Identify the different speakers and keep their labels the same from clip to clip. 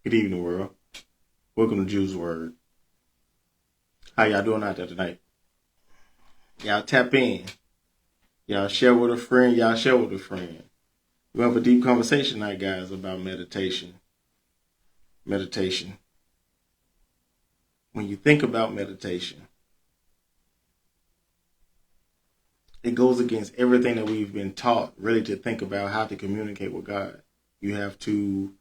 Speaker 1: Good evening, world. Welcome to Juice Word. How y'all doing out there tonight? Y'all tap in. Y'all share with a friend. Y'all share with a friend. We have a deep conversation tonight, guys, about meditation. Meditation. When you think about meditation, it goes against everything that we've been taught, really, to think about how to communicate with God. You have to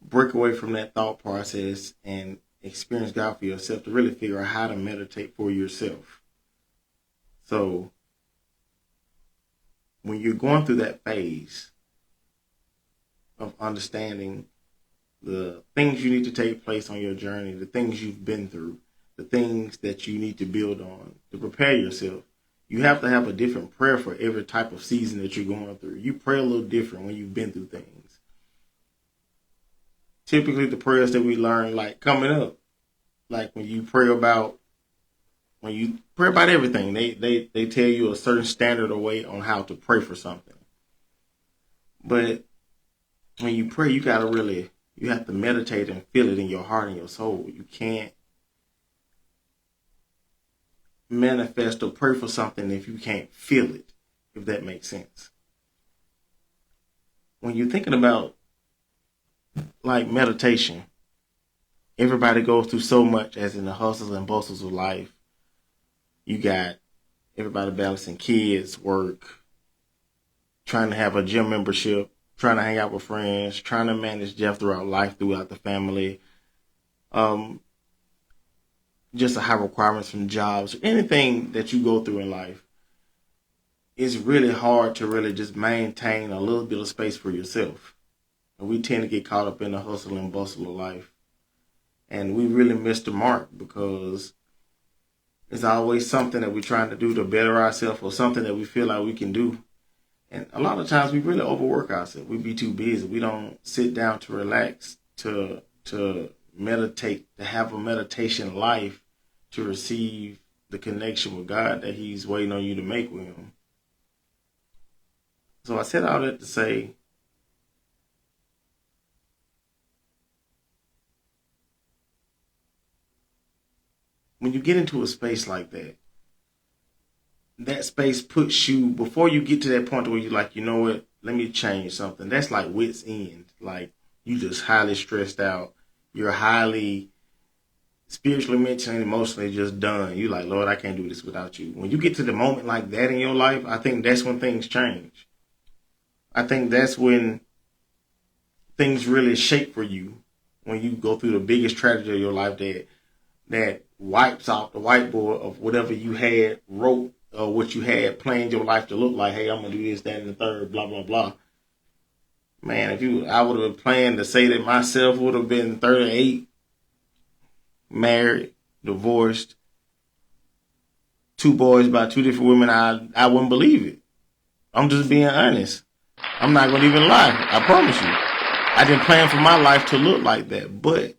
Speaker 1: break away from that thought process and experience God for yourself to really figure out how to meditate for yourself. So, when you're going through that phase of understanding the things you need to take place on your journey, the things you've been through, the things that you need to build on to prepare yourself, you have to have a different prayer for every type of season that you're going through. You pray a little different when you've been through things. Typically, the prayers that we learn, like coming up, like when you pray about everything, they tell you a certain standard or way on how to pray for something. But when you pray, you have to meditate and feel it in your heart and your soul. You can't manifest or pray for something if you can't feel it, if that makes sense. When you're thinking about like meditation, everybody goes through so much as in the hustles and bustles of life. You got everybody balancing kids, work, trying to have a gym membership, trying to hang out with friends, trying to manage death throughout life, throughout the family. Um, just the high requirements from jobs, anything that you go through in life, it's really hard to really just maintain a little bit of space for yourself. And we tend to get caught up in the hustle and bustle of life. And we really miss the mark because it's always something that we're trying to do to better ourselves or something that we feel like we can do. And a lot of times we really overwork ourselves. We be too busy. We don't sit down to relax, to meditate, to have a meditation life, to receive the connection with God that He's waiting on you to make with Him. So I said all that to say, when you get into a space like that, that space puts you, before you get to that point where you're like, you know what, let me change something. That's like wit's end. Like you just highly stressed out. You're highly spiritually, mentally, and emotionally just done. You like, Lord, I can't do this without you. When you get to the moment like that in your life, I think that's when things change. I think that's when things really shape for you. When you go through the biggest tragedy of your life that wipes out the whiteboard of whatever you had wrote or what you had planned your life to look like. Hey, I'm gonna do this, that, and the third, blah blah blah. Man, I would have planned to say that myself would have been 38, married, divorced, two boys by two different women, I wouldn't believe it. I'm just being honest. I'm not gonna even lie. I promise you. I didn't plan for my life to look like that, but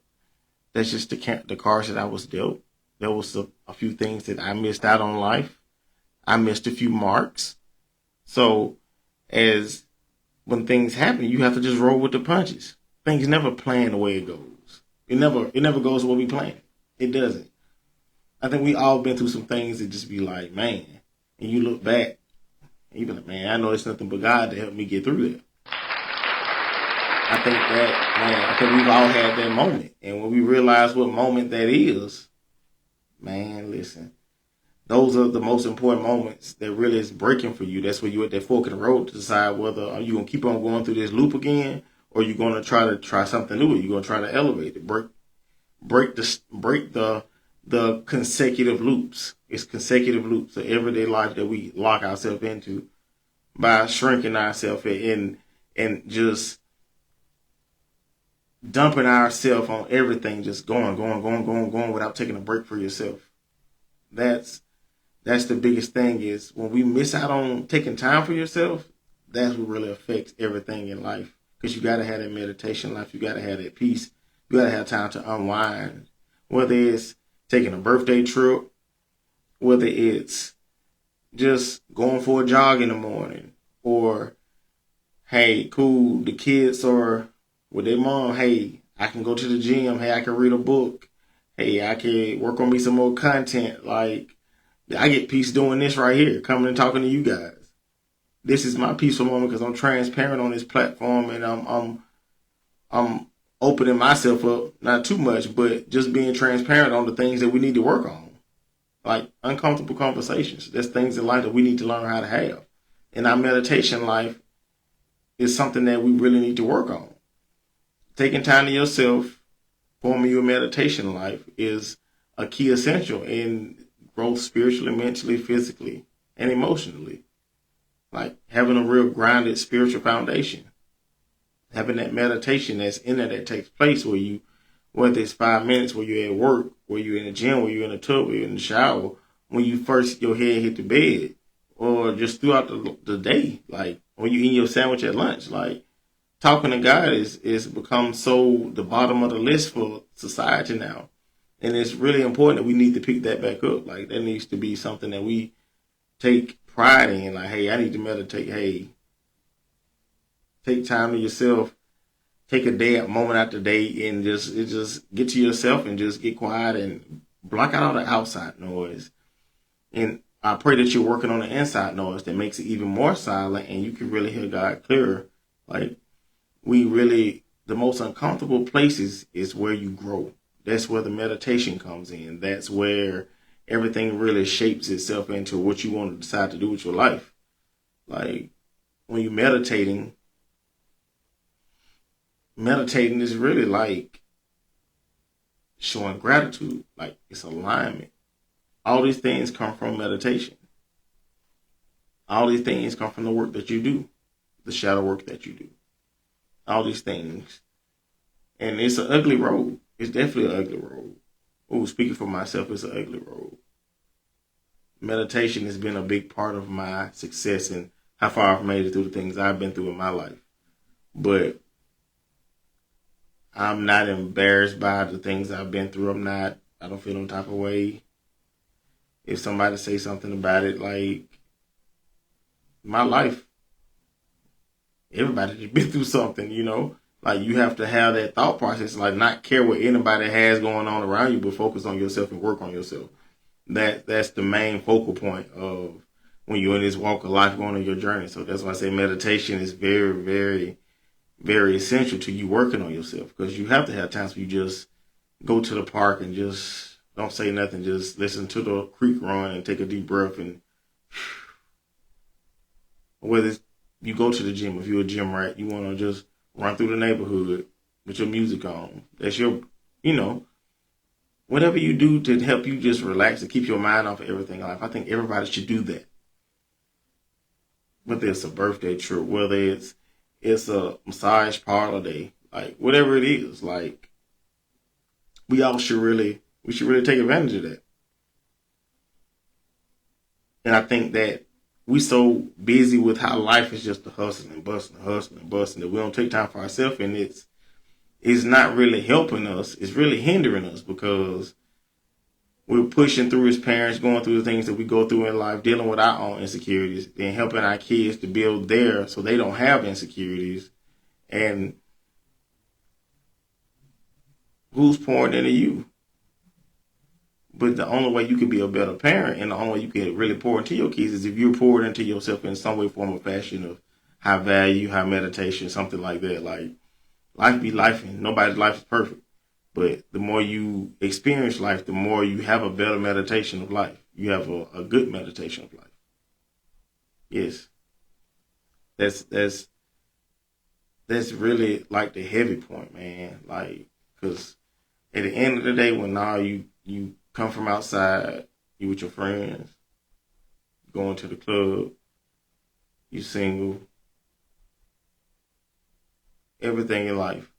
Speaker 1: that's just the cards that I was dealt. There was a few things that I missed out on life. I missed a few marks. So, as when things happen, you have to just roll with the punches. Things never plan the way it goes. It never goes the way we plan. It doesn't. I think we all been through some things that just be like, man, and you look back and you be like, man, I know it's nothing but God to help me get through that. I think we've all had that moment. And when we realize what moment that is, man, listen, those are the most important moments that really is breaking for you. That's where you're at that fork in the road to decide whether are you gonna keep on going through this loop again, or you're gonna try something new. You're gonna try to elevate it, break the consecutive loops. It's consecutive loops of everyday life that we lock ourselves into by shrinking ourselves and just dumping ourselves on everything, just going without taking a break for yourself. That's that's the biggest thing is when we miss out on taking time for yourself, that's what really affects everything in life. Because you gotta have that meditation life, you gotta have that peace, you gotta have time to unwind. Whether it's taking a birthday trip, whether it's just going for a jog in the morning, or hey, cool, the kids are with their mom, hey, I can go to the gym. Hey, I can read a book. Hey, I can work on me some more content. Like, I get peace doing this right here, coming and talking to you guys. This is my peaceful moment because I'm transparent on this platform, and I'm opening myself up, not too much, but just being transparent on the things that we need to work on. Like uncomfortable conversations. There's things in life that we need to learn how to have. And our meditation life is something that we really need to work on. Taking time to yourself, forming your meditation life is a key essential in growth spiritually, mentally, physically, and emotionally. Like having a real grounded spiritual foundation. Having that meditation that's in there that takes place where you, whether it's 5 minutes where you're at work, where you're in the gym, where you're in the tub, where you're in the shower, when you first your head hit the bed, or just throughout the day, like when you eat your sandwich at lunch, like talking to God is become so the bottom of the list for society now. And it's really important that we need to pick that back up. Like that needs to be something that we take pride in. Like, hey, I need to meditate. Hey, take time to yourself. Take a day, a moment after day, and just get to yourself and just get quiet and block out all the outside noise. And I pray that you're working on the inside noise that makes it even more silent, and you can really hear God clearer. Like the most uncomfortable places is where you grow. That's where the meditation comes in. That's where everything really shapes itself into what you want to decide to do with your life. Like when you're meditating is really like showing gratitude. Like it's alignment. All these things come from meditation. All these things come from the work that you do, the shadow work that you do. All these things. And it's an ugly road. It's definitely an ugly road. Oh, speaking for myself, it's an ugly road. Meditation has been a big part of my success and how far I've made it through the things I've been through in my life. But I'm not embarrassed by the things I've been through. I don't feel no type of way. If somebody say something about it, like my life, everybody's been through something, you know. Like you have to have that thought process, like not care what anybody has going on around you, but focus on yourself and work on yourself. That's the main focal point of when you're in this walk of life, going on your journey. So that's why I say meditation is very, very, very essential to you working on yourself, because you have to have times where you just go to the park and just don't say nothing, just listen to the creek run and take a deep breath. And whether it's, you go to the gym, if you're a gym rat, you want to just run through the neighborhood with your music on. That's your, whatever you do to help you just relax and keep your mind off of everything in life. I think everybody should do that. Whether it's a birthday trip, whether it's a massage parlor day, like whatever it is, like we should really take advantage of that. And I think that we so busy with how life is just a hustling and busting that we don't take time for ourselves, and it's not really helping us. It's really hindering us because we're pushing through as parents, going through the things that we go through in life, dealing with our own insecurities, and helping our kids to build theirs so they don't have insecurities. And who's pouring into you? But the only way you can be a better parent and the only way you can really pour into your kids is if you're poured into yourself in some way, form, or fashion of high value, high meditation, something like that. Like life be life, and nobody's life is perfect. But the more you experience life, the more you have a better meditation of life. You have a good meditation of life. Yes. That's really like the heavy point, man. Like, because at the end of the day, when now you come from outside, you with your friends, going to the club, you single, everything in life,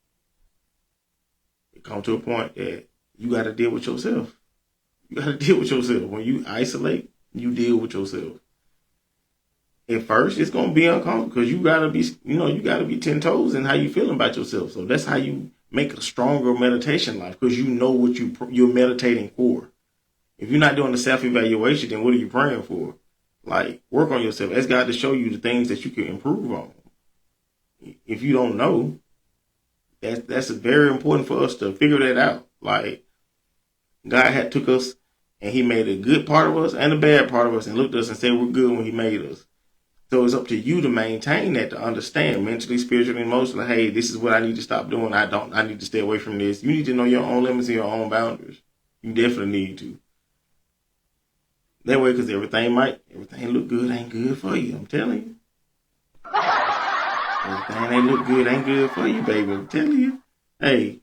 Speaker 1: it comes to a point that you got to deal with yourself. You got to deal with yourself. When you isolate, you deal with yourself. At first, it's going to be uncomfortable because you got to be 10 toes in how you feeling about yourself. So that's how you make a stronger meditation life, because you know what you're meditating for. If you're not doing the self-evaluation, then what are you praying for? Like, work on yourself. Ask God to show you the things that you can improve on. If you don't know, That's very important for us to figure that out. Like, God had took us and he made a good part of us and a bad part of us and looked at us and said we're good when he made us. So it's up to you to maintain that, to understand mentally, spiritually, emotionally. Hey, this is what I need to stop doing. I need to stay away from this. You need to know your own limits and your own boundaries. You definitely need to. That way, because everything look good ain't good for you. I'm telling you. Everything ain't look good ain't good for you, baby. I'm telling you. Hey,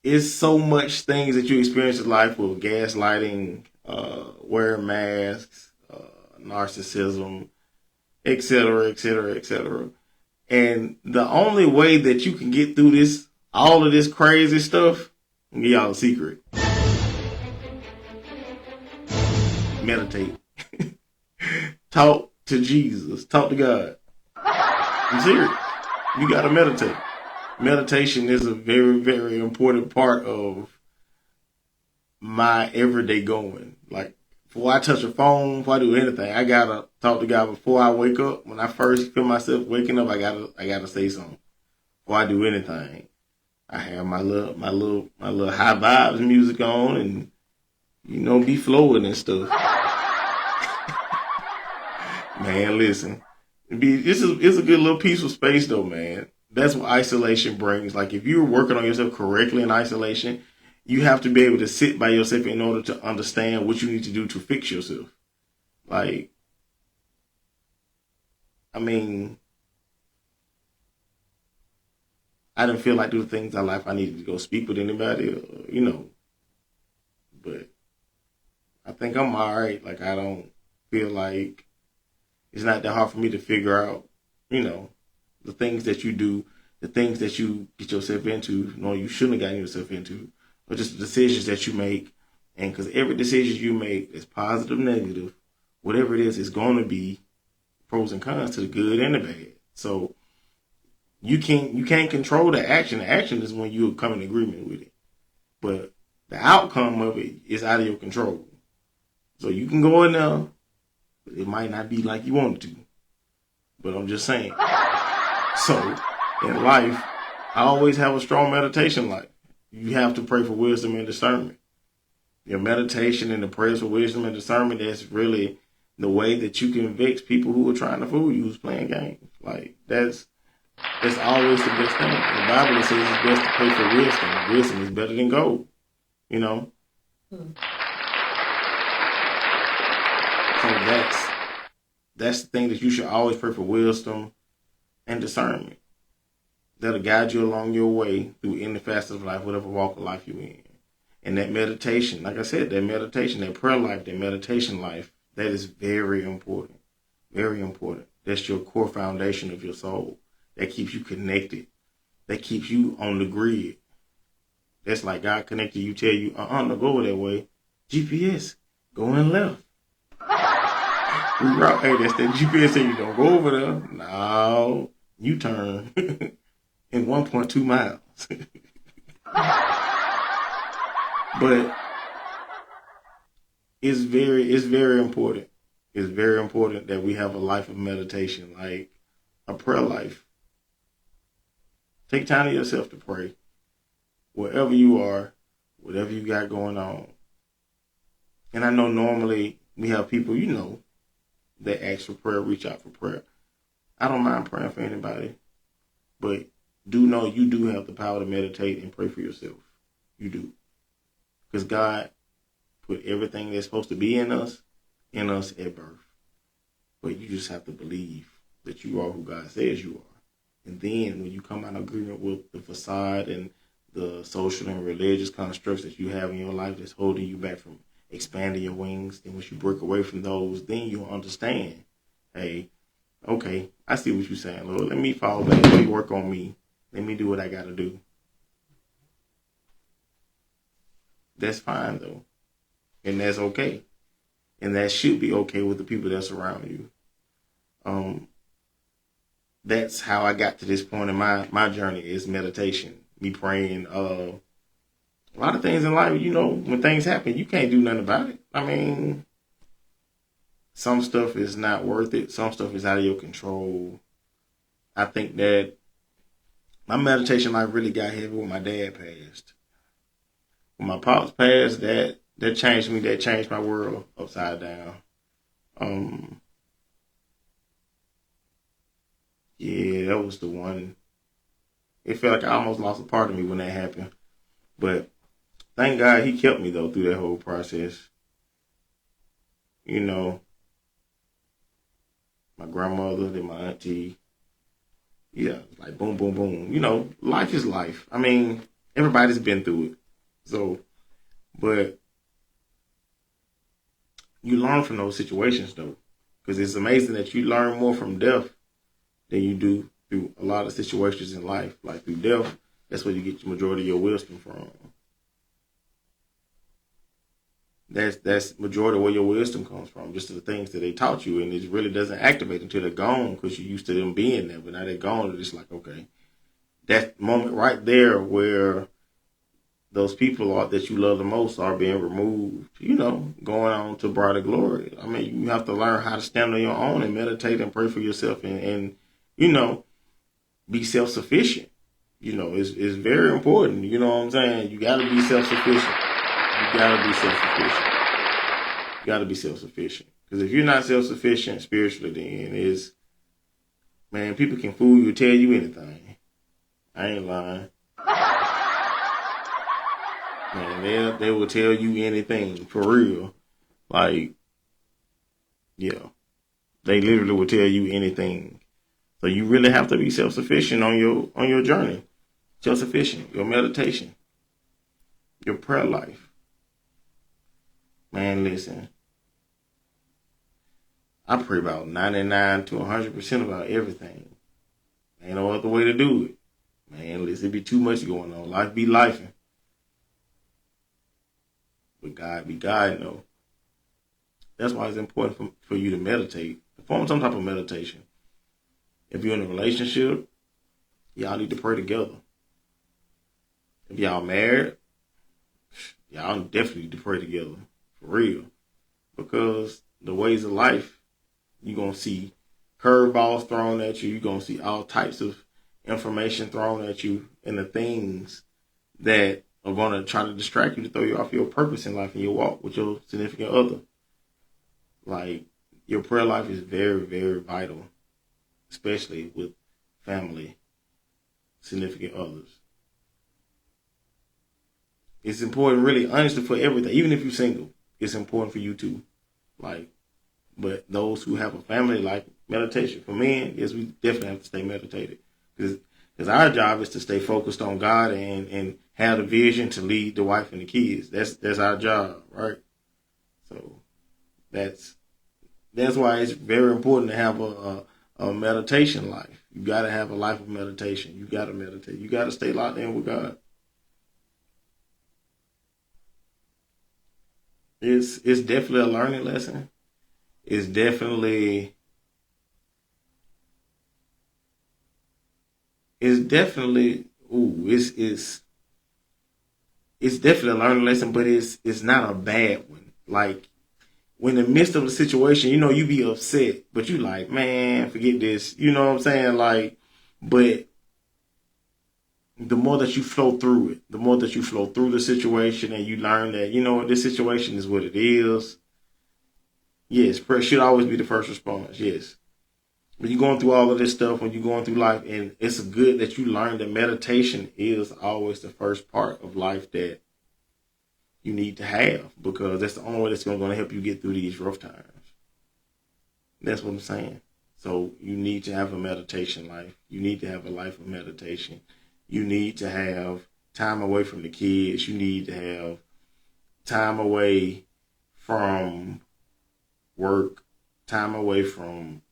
Speaker 1: it's so much things that you experience in life with gaslighting, wearing masks, narcissism, etc., etc., etc. And the only way that you can get through this, all of this crazy stuff, I'm gonna give y'all a secret. Meditate. Talk to Jesus. Talk to God. I'm serious. You gotta meditate. Meditation is a very, very important part of my everyday going. Like, before I touch a phone, before I do anything, I gotta talk to God before I wake up. When I first feel myself waking up, I gotta say something. Before I do anything, I have my little high vibes music on, and be flowing and stuff. Man, listen, it's a good little peaceful space though, man. That's what isolation brings. Like, if you're working on yourself correctly in isolation, you have to be able to sit by yourself in order to understand what you need to do to fix yourself. Like, I mean, I didn't feel like doing things in life I needed to go speak with anybody, but I think I'm all right. Like, I don't feel like it's not that hard for me to figure out, the things that you do, the things that you get yourself into, you shouldn't have gotten yourself into, or just the decisions that you make. And because every decision you make is positive, negative, whatever it is going to be pros and cons to the good and the bad. So you can't control the action. The action is when you come in agreement with it. But the outcome of it is out of your control. So you can go in there, but it might not be like you want it to. But I'm just saying. So in life, I always have a strong meditation life. You have to pray for wisdom and discernment. Your meditation and the prayers for wisdom and discernment, that's really the way that you can vex people who are trying to fool you, who's playing games. Like, that's always the best thing. The Bible says it's best to pray for wisdom. Wisdom is better than gold. So that's the thing, that you should always pray for wisdom and discernment. That'll guide you along your way through any facet of life, whatever walk of life you're in. And that meditation, like I said, that prayer life, that meditation life, that is very important. Very important. That's your core foundation of your soul. That keeps you connected. That keeps you on the grid. That's like God connected you, tell you, no, go that way. GPS, going left. Hey, that's that GPS saying you don't go over there. No, you turn in 1.2 miles. But it's very important. It's very important that we have a life of meditation, like a prayer life. Take time to yourself to pray. Wherever you are, whatever you got going on. And I know normally we have people, that ask for prayer, reach out for prayer. I don't mind praying for anybody, but do know you do have the power to meditate and pray for yourself. You do. Because God put everything that's supposed to be in us at birth. But you just have to believe that you are who God says you are. And then when you come out of agreement with the facade and the social and religious constructs that you have in your life that's holding you back from expanding your wings, then once you break away from those, then you'll understand, hey, okay, I see what you're saying, Lord. Let me fall back. Let me work on me. Let me do what I got to do. That's fine, though. And that's okay. And that should be okay with the people that surround you. That's how I got to this point in my journey, is meditation. Me praying. A lot of things in life, when things happen, you can't do nothing about it. I mean, some stuff is not worth it. Some stuff is out of your control. I think that my meditation life really got heavy when my dad passed. When my pops passed, that changed me. That changed my world upside down. Um, yeah, that was the one. It felt like I almost lost a part of me when that happened. But thank God he kept me though through that whole process. You know, my grandmother, then my auntie. Yeah, like boom, boom, boom. You know, life is life. I mean, everybody's been through it. So, but you learn from those situations though, because it's amazing that you learn more from death than you do through a lot of situations in life. Like through death, that's where you get the majority of your wisdom from. That's majority of where your wisdom comes from, just the things that they taught you, and it really doesn't activate until they're gone because you're used to them being there. But now they're gone, it's just like okay, that moment right there where those people are that you love the most are being removed, you know, going on to brighter glory. I mean, you have to learn how to stand on your own and meditate and pray for yourself and you know, be self sufficient. You know, it's very important. You know what I'm saying? You gotta be self sufficient. You gotta be self sufficient. You gotta be self sufficient. Because if you're not self sufficient spiritually, then is man, people can fool you, tell you anything. I ain't lying. Man, they will tell you anything for real. Like, yeah, they literally will tell you anything. So you really have to be self sufficient on your journey. Self sufficient, your meditation, your prayer life. Man, listen, I pray about 99 to 100% about everything. Ain't no other way to do it. Man, listen, it be too much going on. Life be lifing. But God be God, no. That's why it's important for you to meditate. Perform some type of meditation. If you're in a relationship, y'all need to pray together. If y'all married, y'all definitely need to pray together. For real. Because the ways of life, you're going to see curveballs thrown at you. You're going to see all types of information thrown at you and the things that are going to try to distract you to throw you off your purpose in life and your walk with your significant other. Like, your prayer life is very, very vital, especially with family, significant others. It's important, really, honestly, for everything. Even if you're single, it's important for you too. Like, but those who have a family, like meditation. For men, yes, we definitely have to stay meditated because our job is to stay focused on God and have the vision to lead the wife and the kids. That's our job, right? So that's why it's very important to have a meditation life. You got to have a life of meditation. You got to meditate. You got to stay locked in with God. It's definitely a learning lesson. It's definitely it's definitely a learning lesson, but it's not a bad one. Like when in the midst of the situation, you know, you be upset, but you like, man, forget this. You know what I'm saying? Like, but the more that you flow through it, the more that you flow through the situation and you learn that, you know what, this situation is what it is. Yes, prayer should always be the first response. Yes. When you're going through all of this stuff, when you're going through life, and it's good that you learn that meditation is always the first part of life that you need to have because that's the only way that's going to help you get through these rough times. That's what I'm saying. So you need to have a meditation life. You need to have a life of meditation. You need to have time away from the kids. You need to have time away from work, time away from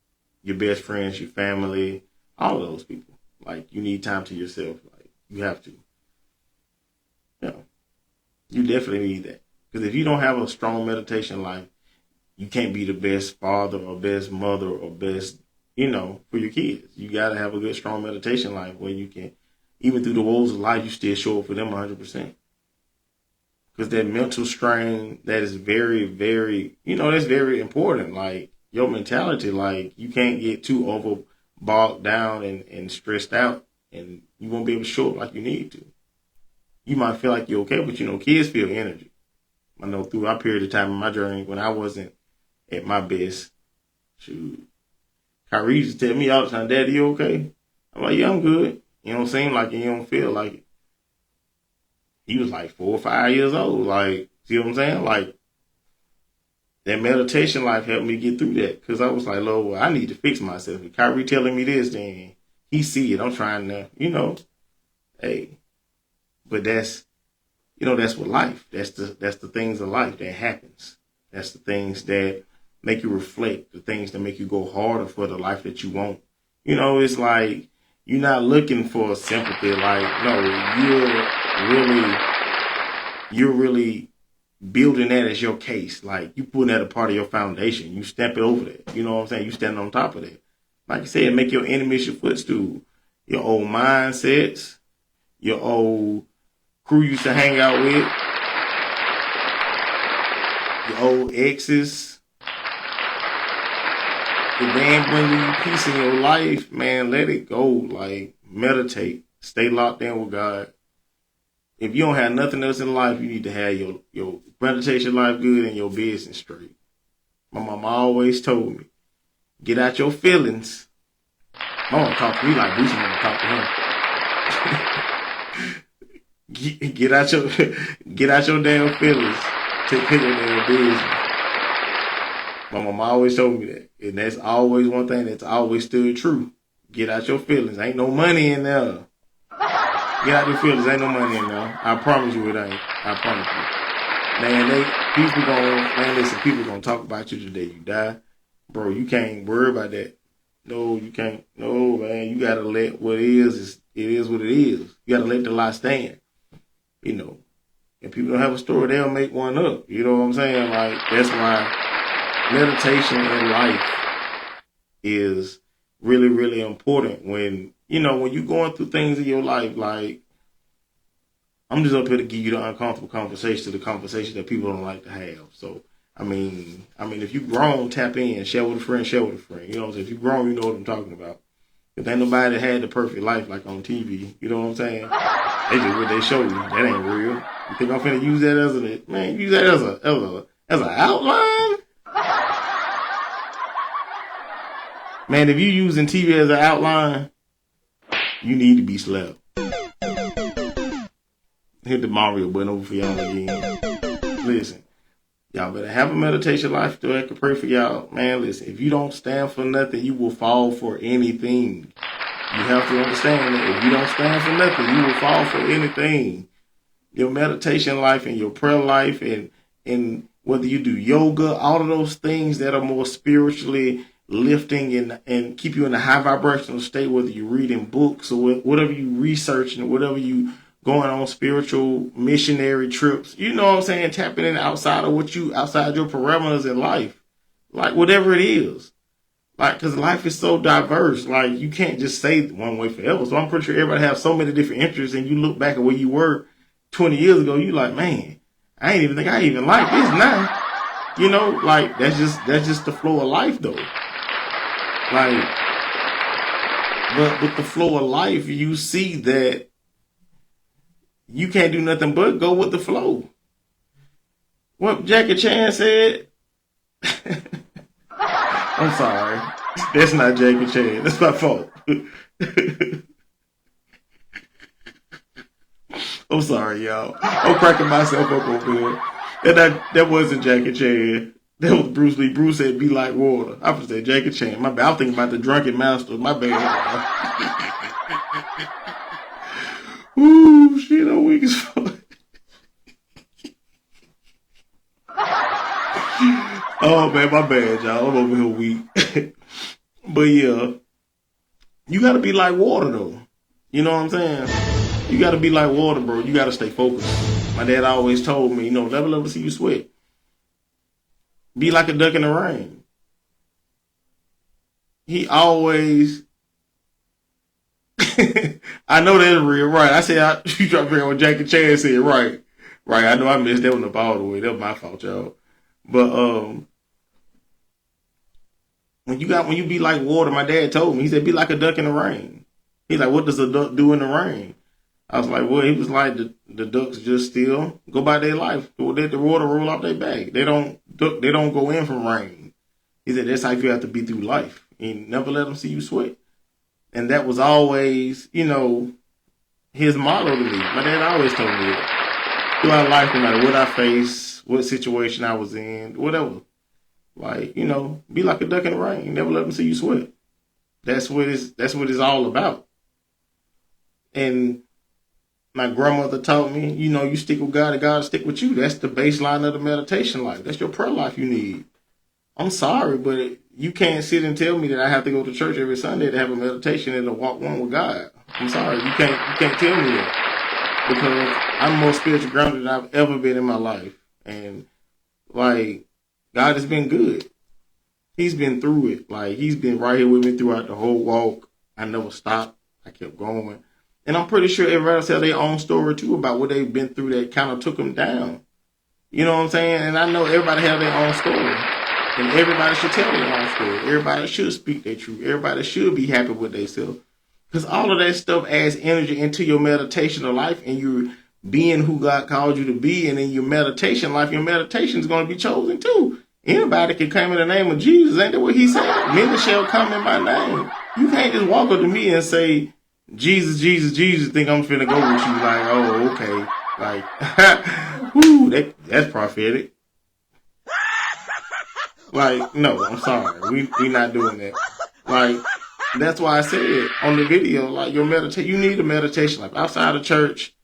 Speaker 1: your best friends, your family, all of those people. Like you need time to yourself. Like you have to. Yeah, you definitely need that. Because if you don't have a strong meditation life, you can't be the best father or best mother or best, you know, for your kids. You got to have a good, strong meditation life where you can, even through the woes of life, you still show up for them 100%. Because that mental strain, that is very, very, you know, that's very important. Like your mentality, like you can't get too over bogged down and stressed out and you won't be able to show up like you need to. You might feel like you're okay, but kids feel energy. I know through our period of time in my journey when I wasn't at my best, shoot, Kyrie used to tell me all the time, "Daddy, you okay?" I'm like, "Yeah, I'm good." You don't seem like it, you don't feel like it. He was like 4 or 5 years old. Like, see what I'm saying? Like, that meditation life helped me get through that. Because I was like, Lord, well, I need to fix myself. If Kyrie telling me this, then he see it. I'm trying to, hey. But that's what life. That's the things of life that happens. That's the things that make you reflect. The things that make you go harder for the life that you want. It's like you're not looking for sympathy. Like, no, you're really building that as your case. Like, you putting that a part of your foundation. You step it over that. You know what I'm saying? You stand on top of that. Like I said, make your enemies your footstool. Your old mindsets, your old crew you used to hang out with, your old exes. If they ain't bringing you peace in your life, man, let it go. Like, meditate. Stay locked in with God. If you don't have nothing else in life, you need to have your meditation life good and your business straight. My mama always told me, get out your feelings. My mama talk to me like Boosie mama talk to him. Get out your damn feelings. Take care of your damn business. My mama always told me that. And that's always one thing that's always stood true. Get out your feelings. Ain't no money in there. Get out your feelings. Ain't no money in there. I promise you it ain't. I promise you. Man, people gonna talk about you the day you die. Bro, you can't worry about that. No, you can't. No, man. You gotta let what it is what it is. You gotta let the lie stand. If people don't have a story, they'll make one up. You know what I'm saying? Like, that's why meditation in life is really, really important when you're going through things in your life. Like, I'm just up here to give you the uncomfortable conversation, the conversation that people don't like to have. So, I mean, if you grown, tap in, share with a friend. You know what I'm saying? If you grown, you know what I'm talking about. If ain't nobody that had the perfect life like on TV, you know what I'm saying? They just what they show you. That ain't real. You think I'm finna use that use that as an outline? Man, if you using TV as an outline, you need to be slapped. Hit the Mario button over for y'all again. Listen, y'all better have a meditation life so I can pray for y'all. Man, listen, if you don't stand for nothing, you will fall for anything. You have to understand that if you don't stand for nothing, you will fall for anything. Your meditation life and your prayer life and whether you do yoga, all of those things that are more spiritually lifting and keep you in a high vibrational state, whether you're reading books or whatever you researching, whatever you going on spiritual missionary trips, you know what I'm saying, tapping in outside your parameters in life, like whatever it is. Like, because life is so diverse. Like, you can't just say one way forever. So I'm pretty sure everybody has so many different interests, and you look back at where you were 20 years ago, you like, man, I ain't even think I even like this now. Like, that's just the flow of life, though. Like, but with the flow of life, you see that you can't do nothing but go with the flow. What Jackie Chan said. I'm sorry. That's not Jackie Chan. That's my fault. I'm sorry, y'all. I'm cracking myself up over here. And that wasn't Jackie Chan. That was Bruce Lee. Bruce said, "Be like water." I was saying Jackie Chan. My bad. I'm thinking about the Drunken Master. My bad. Ooh, shit, I'm weak as fuck. Oh, man, my bad, y'all. I'm over here weak. But, yeah, you got to be like water, though. You know what I'm saying? You got to be like water, bro. You got to stay focused. My dad always told me, never see you sweat. Be like a duck in the rain. He always... I know that's real, right? I said, you try to figure out what Jackie Chan said, right? Right, I know I missed that one up all the way. That was my fault, y'all. But, when you be like water, my dad told me, he said, be like a duck in the rain. He's like, what does a duck do in the rain? I was like, well, he was like, the ducks just still go by their life. They let the water roll off their back. They don't go in from rain. He said, that's how you have to be through life. And never let them see you sweat. And that was always, his motto to me. My dad always told me that. Throughout life, no matter what I face, what situation I was in, whatever. Like, be like a duck in the rain. Never let them see you sweat. That's what it's all about. And my grandmother taught me, you stick with God and God will stick with you. That's the baseline of the meditation life. That's your prayer life you need. I'm sorry, but you can't sit and tell me that I have to go to church every Sunday to have a meditation and to walk one with God. I'm sorry, you can't tell me that, because I'm more spiritually grounded than I've ever been in my life. And like, God has been good. He's been through it. Like, he's been right here with me throughout the whole walk. I never stopped. I kept going. And I'm pretty sure everybody else has their own story too about what they've been through that kind of took them down. You know what I'm saying? And I know everybody has their own story. And everybody should tell their own story. Everybody should speak their truth. Everybody should be happy with themselves. Because all of that stuff adds energy into your meditation of life, and you're being who God called you to be. And in your meditation life, your meditation is going to be chosen too. Anybody can come in the name of Jesus. Ain't that what he said? Many shall come in my name. You can't just walk up to me and say, Jesus, Jesus, Jesus, think I'm finna go with you. Like, oh, okay. Like, whoo, that's prophetic. Like, no, I'm sorry. We not doing that. Like, that's why I said on the video, like, you need a meditation life. Outside of church,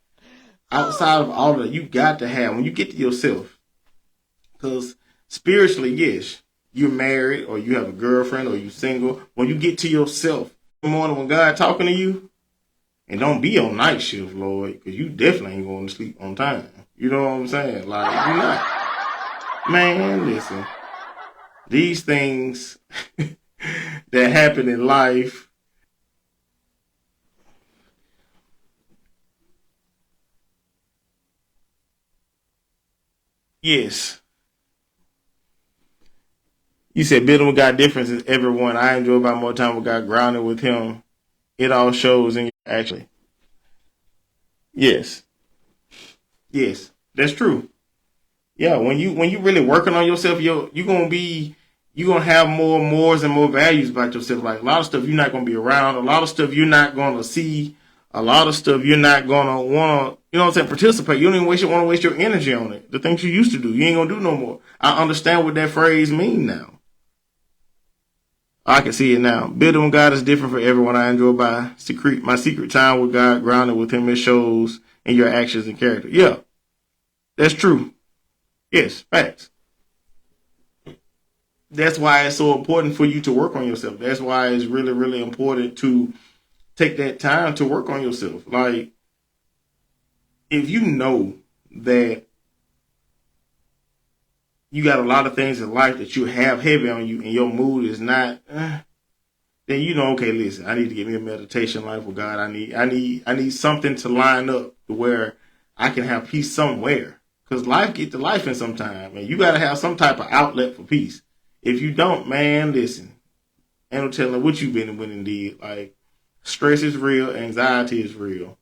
Speaker 1: outside of all of that, you got to have, when you get to yourself. Because spiritually, yes, you're married or you have a girlfriend or you single. When you get to yourself in the morning when God talking to you, and don't be on night shift, Lord, because you definitely ain't going to sleep on time. You know what I'm saying? Like, you're not. Man, listen. These things that happen in life, yes. You said building with God differences, everyone. I enjoy about more time with God, grounded with him. It all shows in actually. Yes. Yes. That's true. Yeah, when you really working on yourself, you're gonna have more mores and more values about yourself. Like, a lot of stuff you're not gonna be around, a lot of stuff you're not gonna see, a lot of stuff you're not gonna wanna, participate. You don't even want to waste your energy on it. The things you used to do, you ain't gonna do no more. I understand what that phrase mean now. I can see it now. Building with God is different for everyone. I enjoy my secret time with God, grounded with him. It shows in your actions and character. Yeah, that's true. Yes, facts. That's why it's so important for you to work on yourself. That's why it's really, really important to take that time to work on yourself. Like, if you know that you got a lot of things in life that you have heavy on you and your mood is not, then okay, listen, I need to get me a meditation life with God. I need something to line up to where I can have peace somewhere. Because life get to life in some time, and you got to have some type of outlet for peace. If you don't, man, listen, ain't no telling what you've been and did. Like, stress is real, anxiety is real.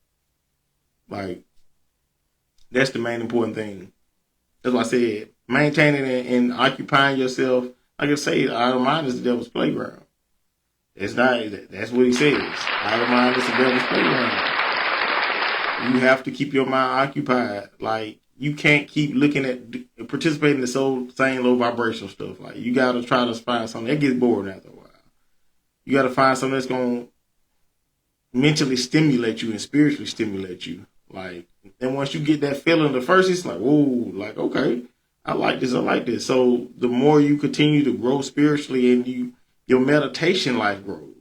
Speaker 1: Like, that's the main important thing. That's what I said. Maintaining and occupying yourself, like I say, out of mind is the devil's playground. It's not. That's what he says. Out of mind is the devil's playground. You have to keep your mind occupied. Like, you can't keep looking at participating in the same low vibrational stuff. Like, you got to try to find something that gets boring after a while. You got to find something that's going to mentally stimulate you and spiritually stimulate you. Like, and once you get that feeling, the first it's like, whoa, like, okay, I like this, I like this. So the more you continue to grow spiritually and your meditation life grows.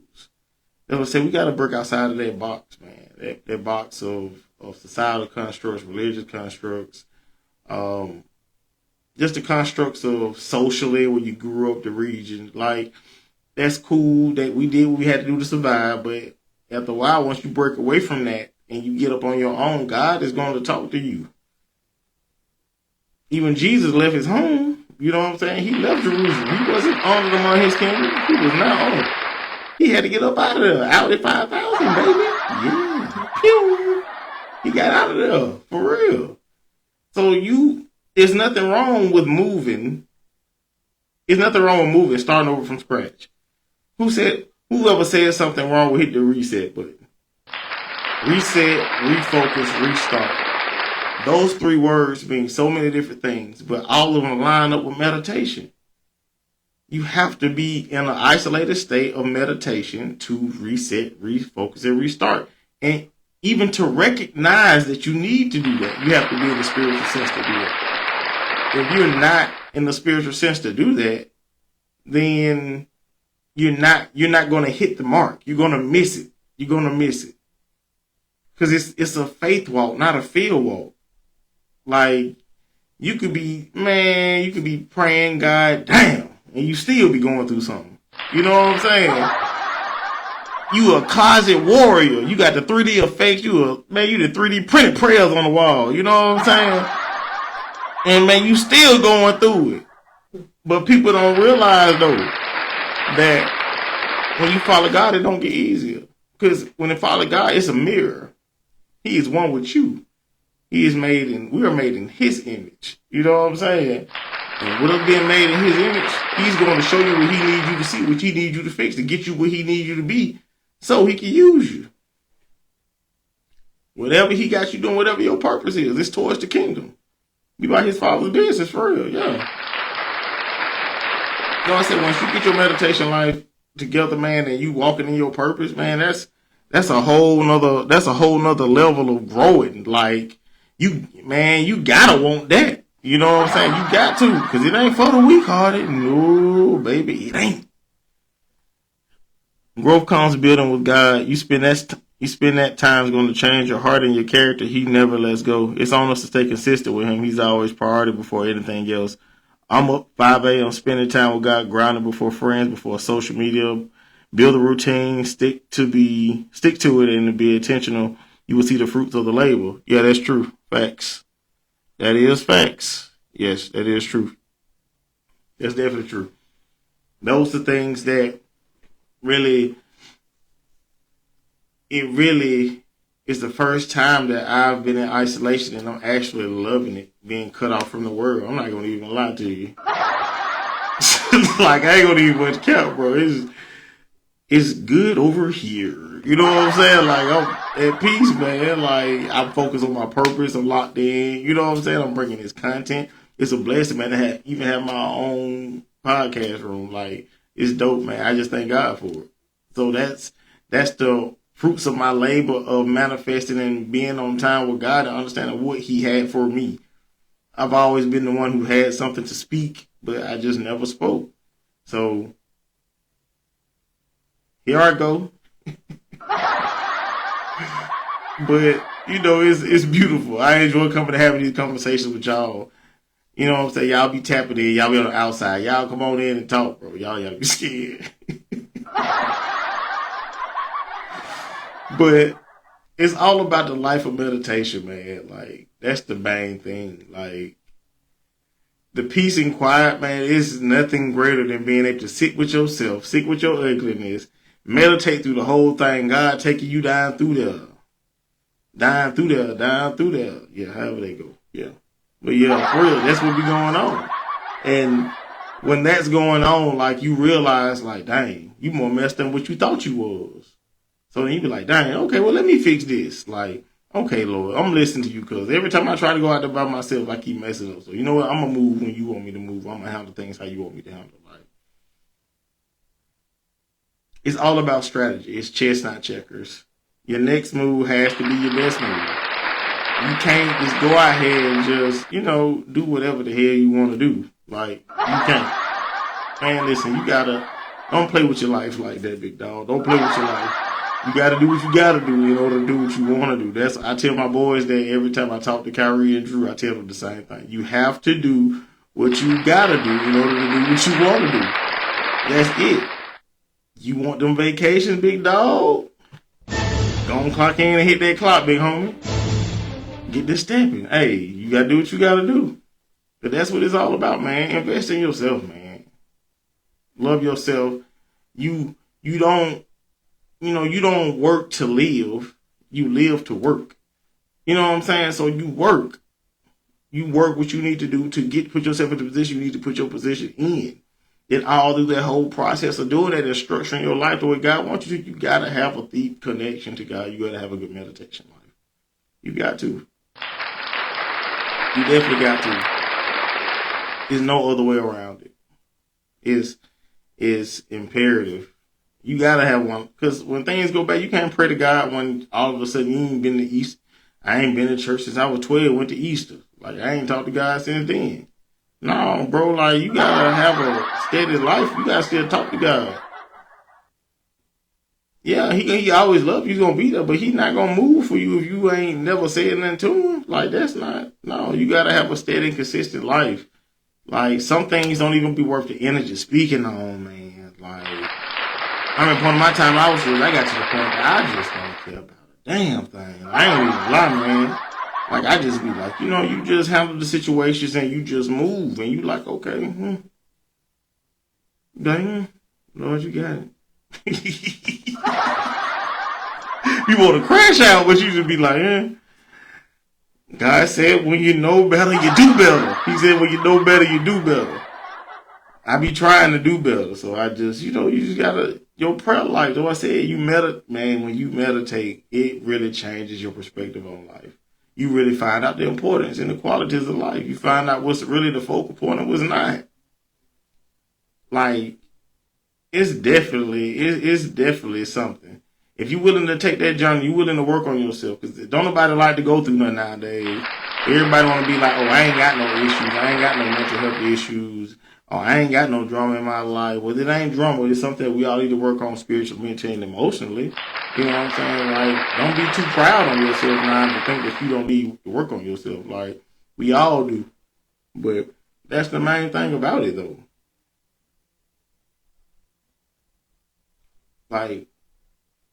Speaker 1: That's what I say, we got to break outside of that box, man. That box of societal constructs, religious constructs, just the constructs of socially where you grew up, the region. Like, that's cool that we did what we had to do to survive, but after a while, once you break away from that and you get up on your own, God is going to talk to you. Even Jesus left his home. You know what I'm saying? He left Jerusalem. He wasn't honored among his kingdom. He was not honored. He had to get up out of there. Out at 5,000, baby. Yeah. Pew. He got out of there. For real. So there's nothing wrong with moving. There's nothing wrong with moving, starting over from scratch. Whoever said something wrong will hit the reset button. Reset, refocus, restart. Those three words mean so many different things, but all of them line up with meditation. You have to be in an isolated state of meditation to reset, refocus, and restart. And even to recognize that you need to do that, you have to be in the spiritual sense to do that. If you're not in the spiritual sense to do that, then you're not going to hit the mark. You're going to miss it. You're going to miss it. Because it's a faith walk, not a field walk. Like, you could be praying God, damn, and you still be going through something. You know what I'm saying? You a closet warrior. You got the 3D effects. You the 3D printed prayers on the wall. You know what I'm saying? And man, you still going through it. But people don't realize though that when you follow God, it don't get easier. Because when you follow God, it's a mirror. He is one with you. We are made in His image. You know what I'm saying? And with us being made in His image, He's going to show you what He needs you to see, what He needs you to fix, to get you where He needs you to be, so He can use you. Whatever He got you doing, whatever your purpose is, it's towards the kingdom. Be about His Father's business, for real, yeah. You know what I said? Once you get your meditation life together, man, and you walking in your purpose, man, that's a whole nother level of growing. Like, you gotta want that. You know what I'm saying? You got to, because it ain't for the weak-hearted. No, baby, it ain't. Growth comes building with God. You spend that time is going to change your heart and your character. He never lets go. It's on us to stay consistent with Him. He's always priority before anything else. I'm up 5 a.m. spending time with God, grounded before friends, before social media. Build a routine, stick to it, and to be intentional. You will see the fruits of the labor. Yeah, that's true. Facts. That is facts. Yes, that is true. That's definitely true. Those are things that really is the first time that I've been in isolation and I'm actually loving it, being cut off from the world. I'm not going to even lie to you. Like, I ain't going to even much count, bro. It's good over here. You know what I'm saying? Like, I'm at peace, man. Like, I'm focused on my purpose. I'm locked in. You know what I'm saying? I'm bringing this content. It's a blessing, man, to even have my own podcast room. Like, it's dope, man. I just thank God for it. So that's the fruits of my labor of manifesting and being on time with God and understanding what He had for me. I've always been the one who had something to speak, but I just never spoke. So here I go. But, you know, it's beautiful. I enjoy coming to having these conversations with y'all. You know what I'm saying? Y'all be tapping in. Y'all be on the outside. Y'all come on in and talk, bro. Y'all be scared. But it's all about the life of meditation, man. Like, that's the main thing. Like, the peace and quiet, man, is nothing greater than being able to sit with yourself, sit with your ugliness, meditate through the whole thing. God taking you down through there. Down through there. Yeah, however they go. Yeah. But yeah, for real, that's what be going on. And when that's going on, like, you realize, like, dang, you more messed up than what you thought you was. So then you be like, dang, okay, well, let me fix this. Like, okay, Lord, I'm listening to you, because every time I try to go out there by myself, I keep messing up. So you know what? I'm going to move when you want me to move. I'm going to handle things how you want me to handle. Like, it's all about strategy. It's chess, not checkers. Your next move has to be your best move. You can't just go out here and just, do whatever the hell you want to do. Like, you can't. Man, listen, don't play with your life like that, big dog. Don't play with your life. You got to do what you got to do in order to do what you want to do. I tell my boys that every time I talk to Kyrie and Drew, I tell them the same thing. You have to do what you got to do in order to do what you want to do. That's it. You want them vacations, big dog? Go on, clock in and hit that clock, big homie. Get this stepping. Hey, you got to do what you got to do. But that's what it's all about, man. Invest in yourself, man. Love yourself. You don't work to live. You live to work. You know what I'm saying? So you work. You work what you need to do to put yourself in the position you need to put your position in. Then all through that whole process of doing that and structuring your life the way God wants you to, you gotta have a deep connection to God. You gotta have a good meditation life. You got to. You definitely got to. There's no other way around it. It's imperative. You gotta have one. Because when things go bad, you can't pray to God when all of a sudden you ain't been to Easter. I ain't been to church since I was 12, went to Easter. Like, I ain't talked to God since then. No, bro, like, you gotta have a steady life. You gotta still talk to God. Yeah, he always love you. He's gonna be there, but he's not gonna move for you if you ain't never said nothing to him. Like, that's not, no, you gotta have a steady, consistent life. Like, some things don't even be worth the energy speaking on, man. Like, I mean, point of my time I got to the point that I just don't care about a damn thing. I ain't even lie, man. Like, I just be like, you just handle the situations and you just move. And you like, okay, dang, Lord, you got it. You want to crash out, but you just be like, God said, when you know better, you do better. He said, when you know better, you do better. I be trying to do better. So I just, you just gotta, your prayer life, though I said, man, when you meditate, it really changes your perspective on life. You really find out the importance and the qualities of life. You find out what's really the focal point and what's not. Like, it's definitely something. If you're willing to take that journey, you're willing to work on yourself. Because don't nobody like to go through nothing nowadays. Everybody want to be like, oh, I ain't got no issues. I ain't got no mental health issues. Oh, I ain't got no drama in my life. Well, it ain't drama. It's something that we all need to work on spiritually, mentally, and emotionally. You know what I'm saying? Like, don't be too proud on yourself now to think that you don't need to work on yourself. Like, we all do. But that's the main thing about it, though. Like,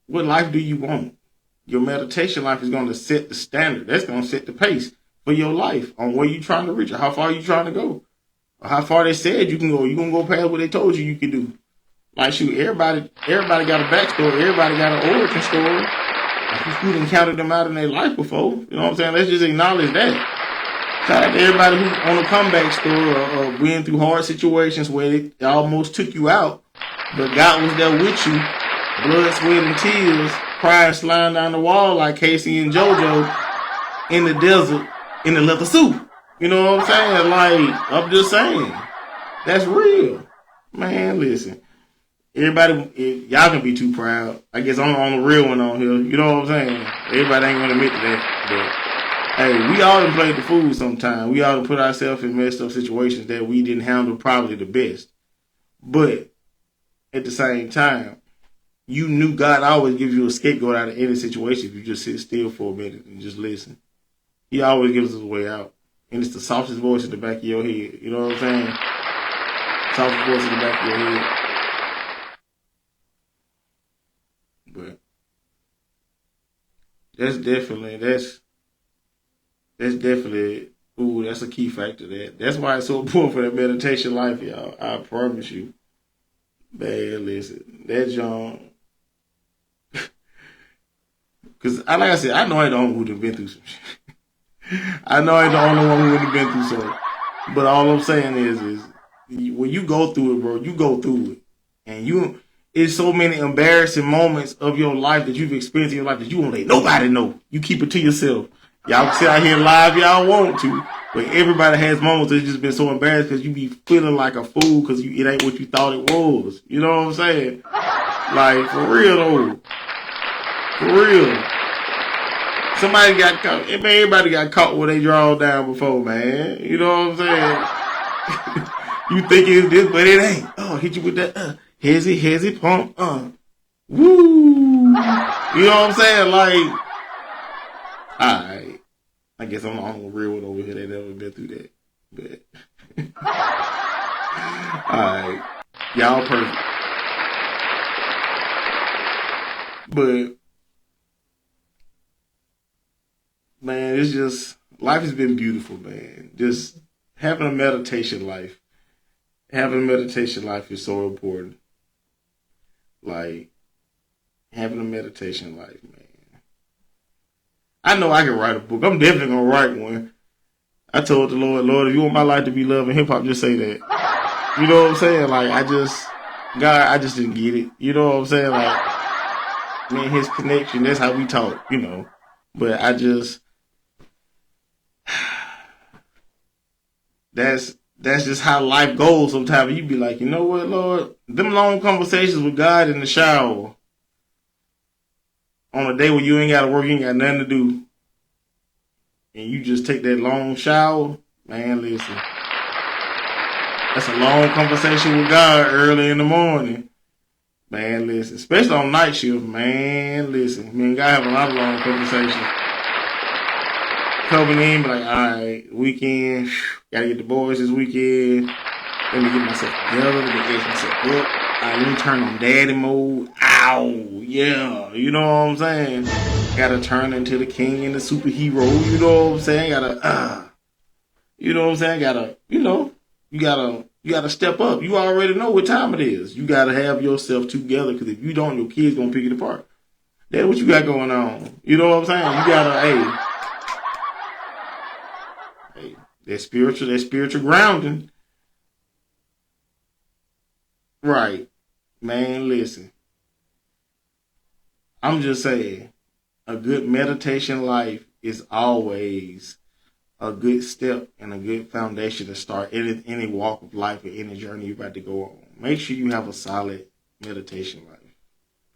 Speaker 1: what life do you want? Your meditation life is going to set the standard. That's going to set the pace for your life on where you're trying to reach or how far you're trying to go. Or how far they said you can go. You're going to go past what they told you can do. Like, shoot, everybody got a backstory. Everybody got an origin story. Like, you encountered them out in their life before. You know what I'm saying? Let's just acknowledge that. Shout out to everybody who's on a comeback story or went through hard situations where it almost took you out. But God was there with you. Blood, sweat, and tears. Crying, sliding down the wall like Casey and JoJo in the desert in the leather suit. You know what I'm saying? Like, I'm just saying. That's real. Man, listen. Everybody, y'all can be too proud. I guess I'm on the real one on here. You know what I'm saying? Everybody ain't gonna admit to that. But, hey, we all done played the fool sometime. We all done put ourselves in messed up situations that we didn't handle probably the best. But, at the same time, you knew God always gives you a scapegoat out of any situation if you just sit still for a minute and just listen. He always gives us a way out. And it's the softest voice in the back of your head. You know what I'm saying? Softest voice in the back of your head. But that's definitely that's a key factor. That's why it's so important for that meditation life, y'all. I promise you. Man, listen, that John. Because, like I said, I know I ain't the only one who've been through some shit. I know I ain't the only one who would have been through something. But all I'm saying is when you go through it, bro, you go through it. And it's so many embarrassing moments of your life that you've experienced in your life that you won't let nobody know. You keep it to yourself. Y'all can sit out here live y'all want to. But everybody has moments that's just been so embarrassed because you be feeling like a fool because it ain't what you thought it was. You know what I'm saying? Like, for real though. For real. Somebody got caught. Everybody got caught when they draw down before, man. You know what I'm saying? You think it's this, but it ain't. Oh, hit you with that, hezzy, pump, woo. You know what I'm saying? Like, alright. I guess I'm the only real one over here that never been through that. But, alright. Y'all perfect. But, man, it's just, life has been beautiful, man. Just having a meditation life. Having a meditation life is so important. Like, having a meditation life, man. I know I can write a book. I'm definitely gonna write one. I told the Lord, if you want my life to be love and hip hop, just say that. You know what I'm saying? Like, I just didn't get it. You know what I'm saying? Like, me and his connection, that's how we talk, you know. But that's just how life goes sometimes. You be like, you know what, Lord? Them long conversations with God in the shower on a day where you ain't got to work, you ain't got nothing to do, and you just take that long shower, man, listen. That's a long conversation with God early in the morning. Man, listen. Especially on night shift, man, listen. Me and God have a lot of long conversations. Coming in, be like, alright, weekend, gotta get the boys this weekend. Let me get myself together, let me get myself up. Alright, let me turn on daddy mode. Ow, yeah, you know what I'm saying? Gotta turn into the king and the superhero, you know what I'm saying? You know what I'm saying? You gotta step up. You already know what time it is. You gotta have yourself together, because if you don't, your kids gonna pick it apart. That's what you got going on. You know what I'm saying? You gotta, that spiritual grounding. Right. Man, listen. I'm just saying, a good meditation life is always a good step and a good foundation to start any walk of life or any journey you're about to go on. Make sure you have a solid meditation life.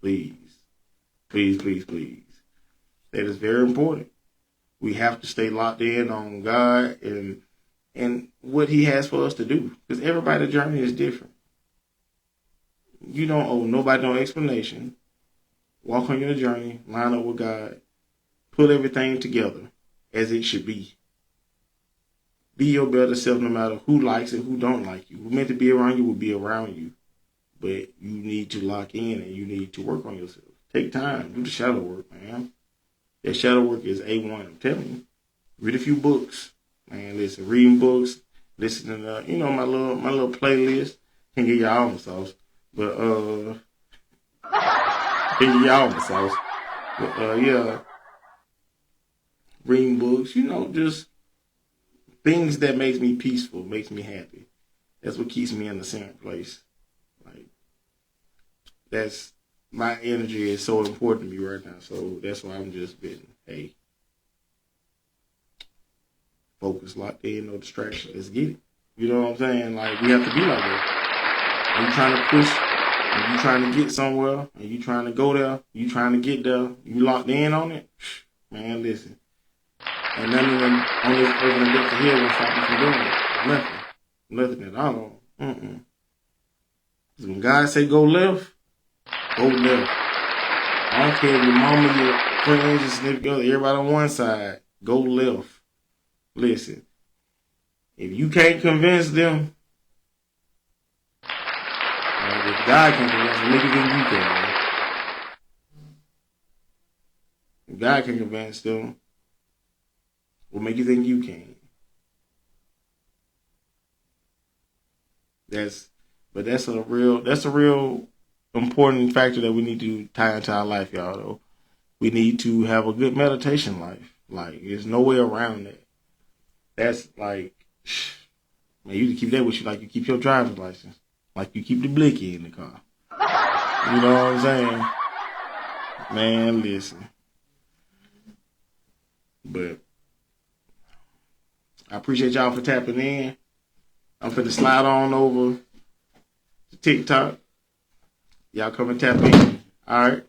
Speaker 1: Please. Please, please, please. That is very important. We have to stay locked in on God and what He has for us to do. Because everybody's journey is different. You don't owe nobody no explanation. Walk on your journey, line up with God, put everything together as it should be. Be your better self no matter who likes it, who don't like you. Who's meant to be around you will be around you. But you need to lock in and you need to work on yourself. Take time. Do the shadow work, man. That shadow work is A1. I'm telling you. Read a few books. Man, listen. Reading books. Listening to, my little playlist. Can't get y'all the sauce. But, can't get y'all the sauce. But, yeah. Reading books. Just things that makes me peaceful, makes me happy. That's what keeps me in the same place. Like, my energy is so important to me right now. So that's why I'm just been, focus, locked in, no distraction. Let's get it. You know what I'm saying? Like, we have to be like that. When you trying to push, when you trying to get somewhere, and you trying to go there, you trying to get there, you locked in on it, man, listen. And nothing on this earth and left to here will stop you from doing it. Nothing at all. Because when God say go left, go left. I don't care if your mama, your friends, your significant other, everybody on one side, go left. Listen, if you can't convince them, if God can convince them, nigga, then you can. Man. If God can convince them, what make you think you can? That's a real important factor that we need to tie into our life, y'all. Though we need to have a good meditation life. Like, there's no way around that. That's like, man, you can keep that with you like you keep your driver's license, like you keep the blicky in the car. You know what I'm saying? Man, listen. But I appreciate y'all for tapping in. I'm finna slide on over to TikTok. Y'all come and tap in. All right.